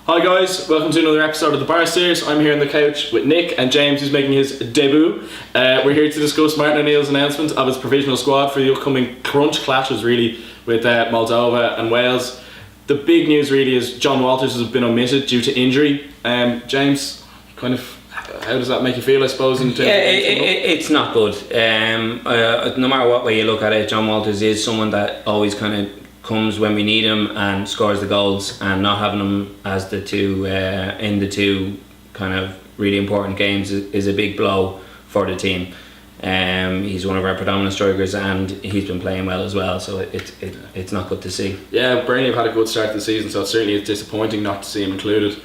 Hi guys, welcome to another episode of the Bar Series. I'm here on the couch with Nick and James, who's making his debut. We're here to discuss Martin O'Neill's announcement of his provisional squad for the upcoming crunch clashes really with Moldova and Wales. The big news really is John Walters has been omitted due to injury. James, how does that make you feel, I suppose? It's not good. No matter what way you look at it, John Walters is someone that always kind of comes when we need him and scores the goals, and not having him as the two in the two kind of really important games is a big blow for the team. He's one of our predominant strikers and he's been playing well as well, so it's not good to see. Yeah, Burnley have had a good start to the season, so it certainly is disappointing not to see him included.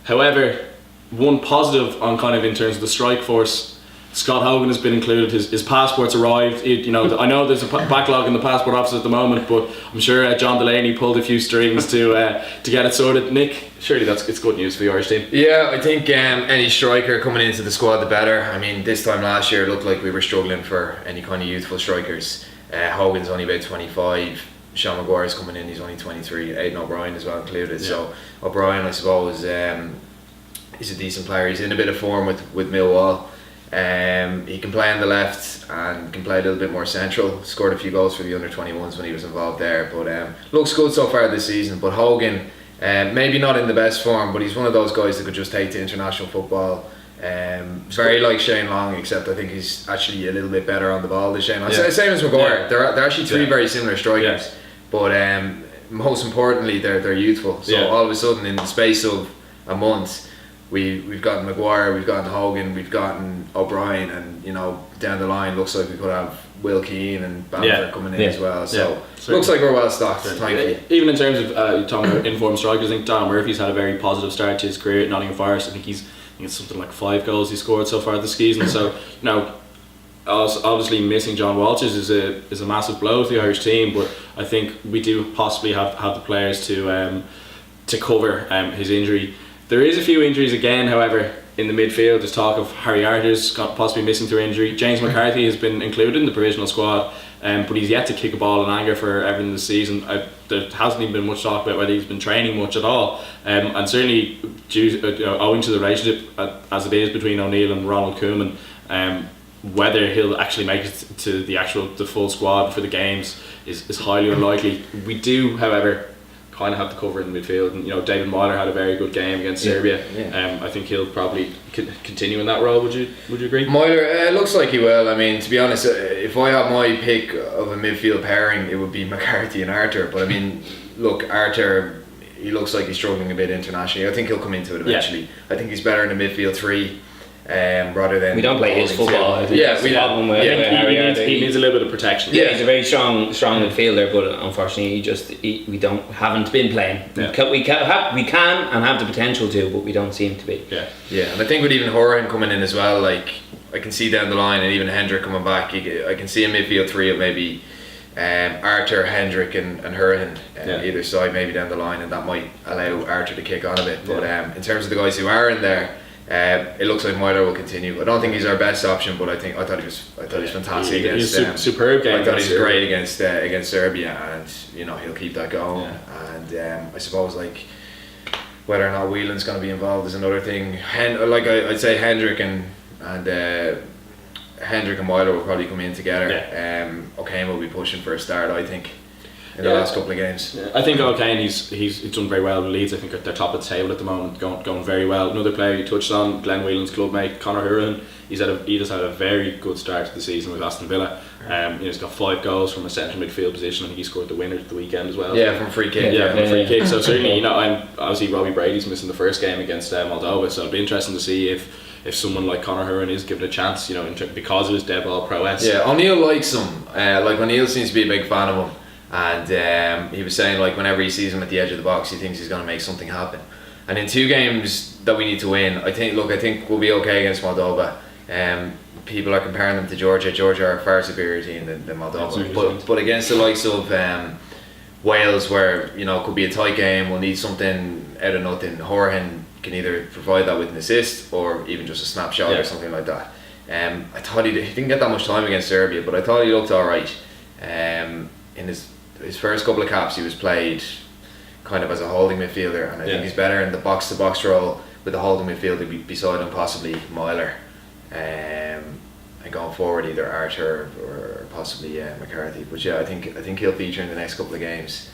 However, one positive on kind of in terms of the strike force, Scott Hogan has been included. His passport's arrived. I know there's a backlog in the passport office at the moment, but I'm sure John Delaney pulled a few strings to get it sorted. Nick, surely it's good news for the Irish team. Yeah, I think any striker coming into the squad the better. I mean, this time last year it looked like we were struggling for any kind of youthful strikers. Hogan's only about 25. Sean Maguire's coming in, he's only 23. Aidan O'Brien as well included. Yeah. So O'Brien, I suppose, he's a decent player. He's in a bit of form with Millwall. He can play on the left and can play a little bit more central. Scored a few goals for the under-21s when he was involved there, but looks good so far this season. But Hogan, maybe not in the best form, but he's one of those guys that could just take to international football. Very like Shane Long, except I think he's actually a little bit better on the ball than Shane Long. Yeah. Same as Maguire. Yeah. They're actually three very similar strikers, but most importantly they're youthful. So all of a sudden, in the space of a month, we've gotten Maguire, we've gotten Hogan, we've gotten O'Brien, and down the line looks like we could have Will Keane and Bamford coming in as well. So looks like we're well stocked. Even in terms of talking about informed strikers, I think Donald Murphy's had a very positive start to his career at Nottingham Forest. I think it's something like 5 goals he scored so far this season. So obviously missing John Walters is a massive blow to the Irish team, but I think we do possibly have the players to cover his injury. There is a few injuries again, however, in the midfield. There's talk of Harry Arter's possibly missing through injury. James McCarthy has been included in the provisional squad, but he's yet to kick a ball in anger for Everton this season. There hasn't even been much talk about whether he's been training much at all, and certainly owing to the relationship as it is between O'Neill and Ronald Koeman, whether he'll actually make it to the full squad for the games is highly unlikely. We do, however, kind of have to cover in the midfield, and David Myler had a very good game against Serbia. I think he'll probably continue in that role. Would you agree? Myler, looks like he will. I mean, to be honest, if I had my pick of a midfield pairing, it would be McCarthy and Arter. But I mean, look, Arter, he looks like he's struggling a bit internationally. I think he'll come into it eventually. Yeah. I think he's better in the midfield three. Rather than we don't play his football. He needs a little bit of protection. Yeah, he's a very strong midfielder, but unfortunately, we haven't been playing. Yeah. We can and have the potential to, but we don't seem to be. Yeah, and I think with even Horan coming in as well, like I can see down the line, and even Hendrick coming back, I can see a midfield three of maybe Arter, Hendrick, and Horan either side, maybe down the line, and that might allow Arter to kick on a bit. But in terms of the guys who are in there, it looks like Myler will continue. I don't think he's our best option, but I thought he was fantastic against. Superb game. I thought he was great against Serbia, and he'll keep that going. Yeah. And I suppose whether or not Whelan's going to be involved is another thing. I'd say Hendrick and Myler will probably come in together. Yeah. O'Kane will be pushing for a start, I think, in the last couple of games. Yeah. I think O'Kane, he's done very well with Leeds. I think they're top of the table at the moment, going very well. Another player you touched on, Glenn Whelan's clubmate, Conor Hourihan. He just had a very good start to the season with Aston Villa. He's got 5 goals from a central midfield position. I think he scored the winner at the weekend as well. Yeah, from free kick. From free kick. So certainly, obviously Robbie Brady's missing the first game against Moldova. So it'll be interesting to see if someone like Conor Hourihan is given a chance, because of his dead ball prowess. Yeah, O'Neill likes him. O'Neill seems to be a big fan of him. And he was saying whenever he sees him at the edge of the box, he thinks he's going to make something happen. And in 2 games that we need to win, I think we'll be okay against Moldova. People are comparing them to Georgia. Georgia are a far superior team than Moldova. But against the likes of Wales, where it could be a tight game, we'll need something out of nothing. Hourihan can either provide that with an assist or even just a snapshot or something like that. I thought he didn't get that much time against Serbia, but I thought he looked alright. In his first couple of caps, he was played kind of as a holding midfielder, and I think he's better in the box-to-box role with the holding midfielder beside him, possibly Myler, and going forward either Archer or possibly McCarthy. But yeah, I think he'll feature in the next couple of games.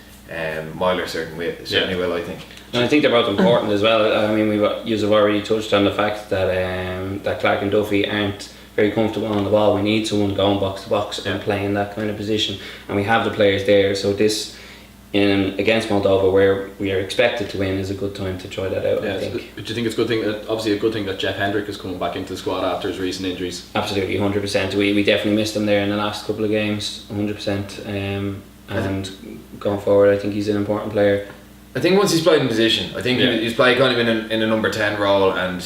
Myler certainly will, I think. And I think they're both important as well. I mean, you've already touched on the fact that Clark and Duffy aren't very comfortable on the ball. We need someone going box to box and playing that kind of position, and we have the players there. So this against Moldova, where we are expected to win, is a good time to try that out. I think. But do you think it's a good thing? Obviously, a good thing that Jeff Hendrick is coming back into the squad after his recent injuries. Absolutely, 100%. We definitely missed him there in the last couple of games, 100%. And going forward, I think he's an important player. I think once he's played in position, I think he's played kind of in a number 10 role, and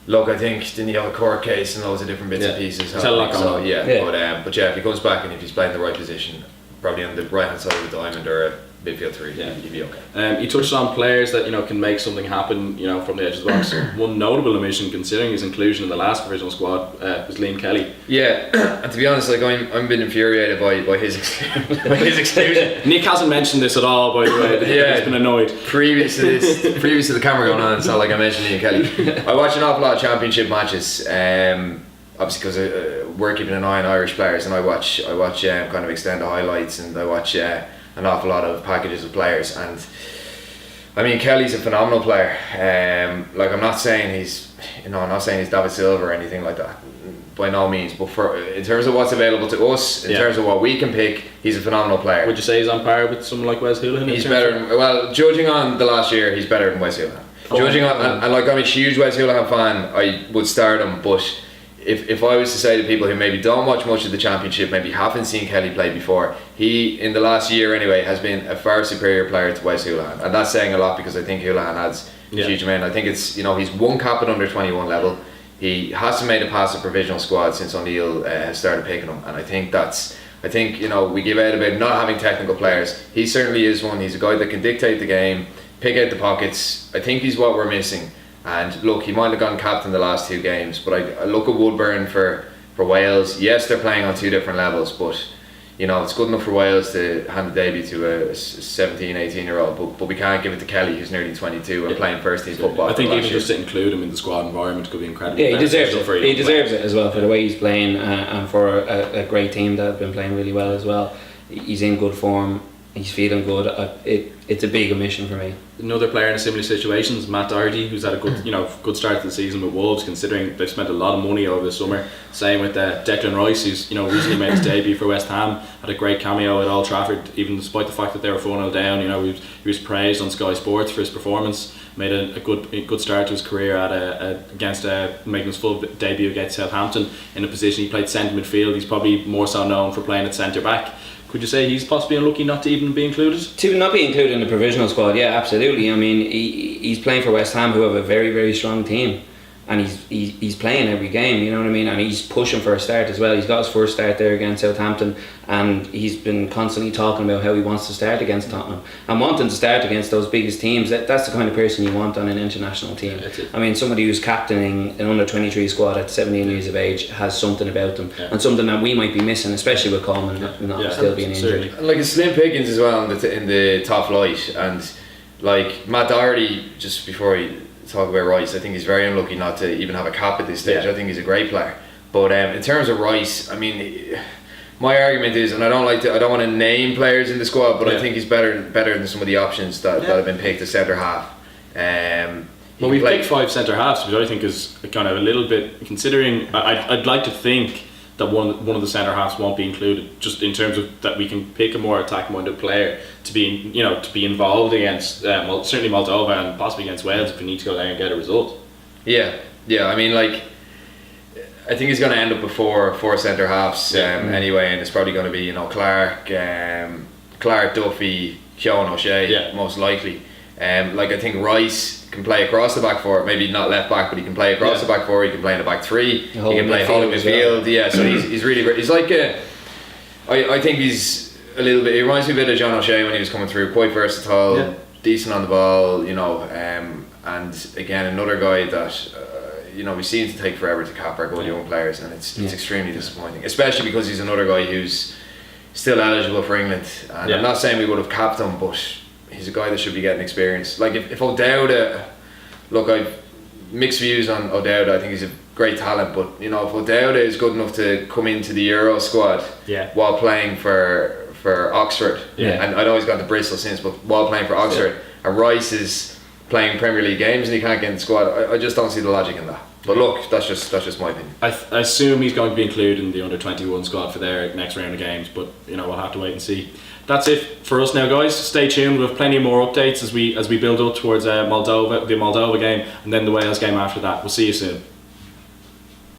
look, I think didn't he have a court case and loads of different bits and pieces. He's had a lot going on. But if he comes back and if he's playing the right position, probably on the right hand side of the diamond or a midfield 3, he'd be okay. You touched on players that can make something happen from the edge of the box. One notable omission, considering his inclusion in the last provisional squad, was Liam Kelly. Yeah, and to be honest, like I'm a bit infuriated by his exclusion. Nick hasn't mentioned this at all, by the way. He's been annoyed. Previous to the camera going on, it's not like I mentioned Liam Kelly. I watch an awful lot of championship matches. Obviously, because we're keeping an eye on Irish players, and I watch kind of extended highlights, and I watch an awful lot of packages of players. And I mean, Kelly's a phenomenal player. Like I'm not saying he's David Silva or anything like that, by no means. But in terms of what's available to us, in terms of what we can pick, he's a phenomenal player. Would you say he's on par with someone like Wes Hoolahan? He's better. Judging on the last year, he's better than Wes Hoolahan. And like I'm a huge Wes Hoolahan fan, I would start him, but if I was to say to people who maybe don't watch much of the championship, maybe haven't seen Kelly play before, he, in the last year anyway, has been a far superior player to Wes Hoolahan, and that's saying a lot because I think Hoolahan adds a huge amount. I think it's he's one cap at under 21 level. He hasn't made a pass at provisional squad since O'Neill has started picking him, and I think we give out about not having technical players. He certainly is one. He's a guy that can dictate the game, pick out the pockets. I think he's what we're missing. And look, he might have gone captain the last 2 games, but I look at Woodburn for Wales. Yes, they're playing on 2 different levels, but it's good enough for Wales to hand the debut to a 17, 18-year-old, but we can't give it to Kelly, who's nearly 22 and playing first team football. I think even just to include him in the squad environment could be incredible. Yeah, he deserves it. He deserves it as well for the way he's playing, and for a great team that have been playing really well as well. He's in good form. He's feeling good. It's a big omission for me. Another player in a similar situation is Matt Doherty, who's had a good, good start to the season with Wolves, considering they've spent a lot of money over the summer. Same with Declan Rice, who's recently made his debut for West Ham, had a great cameo at Old Trafford, even despite the fact that they were 4-0 down. He was praised on Sky Sports for his performance. Made a good start to his career against making his full debut against Southampton in a position he played centre midfield. He's probably more so known for playing at centre back. Could you say he's possibly unlucky not to even be included? To not be included in the provisional squad, yeah, absolutely. I mean, he's playing for West Ham, who have a very, very strong team, and he's playing every game, you know what I mean, and he's pushing for a start as well. He's got his first start there against Southampton, and he's been constantly talking about how he wants to start against Tottenham and wanting to start against those biggest teams. That's the kind of person you want on an international team. I mean, somebody who's captaining an under-23 squad at 17 years of age has something about them, and something that we might be missing, especially with Coleman not still being injured. Like it's slim pickings as well in the top flight, and like Matt Doherty, just before he talk about Rice, I think he's very unlucky not to even have a cap at this stage. I think he's a great player, but in terms of Rice, I mean, my argument is, and I don't want to name players in the squad, but I think he's better than some of the options that have been picked as centre half. Well, we've picked 5 centre halves, which I think is kind of a little bit, considering I'd like to think that one of the centre halves won't be included, just in terms of that we can pick a more attack-minded player to be involved against certainly Moldova and possibly against Wales if we need to go there and get a result. Yeah. I mean, like, I think he's going to end up with four centre halves anyway, and it's probably going to be Clark, Duffy, Keown O'Shea, most likely. Like I think Rice can play across the back four, maybe not left back, but he can play across the back four. He can play in the back 3. He can play holding midfield. So he's really great. He's like I think he's a little bit. He reminds me a bit of John O'Shea when he was coming through. Quite versatile, decent on the ball, and again another guy that we seem to take forever to cap our good young players, and it's extremely disappointing, especially because he's another guy who's still eligible for England. And I'm not saying we would have capped him, but he's a guy that should be getting experience. Like if O'Dowda, look, I've mixed views on O'Dowda. I think he's a great talent, but you know, if O'Dowda is good enough to come into the Euro squad while playing for Oxford, and I know he's got the Bristol since, but while playing for Oxford, and Rice is playing Premier League games and he can't get in the squad, I just don't see the logic in that. But look, that's just my opinion. I assume he's going to be included in the under-21 squad for their next round of games, but you know, we'll have to wait and see. That's it for us now, guys. Stay tuned. We'll have plenty more updates as we build up towards the Moldova game and then the Wales game after that. We'll see you soon.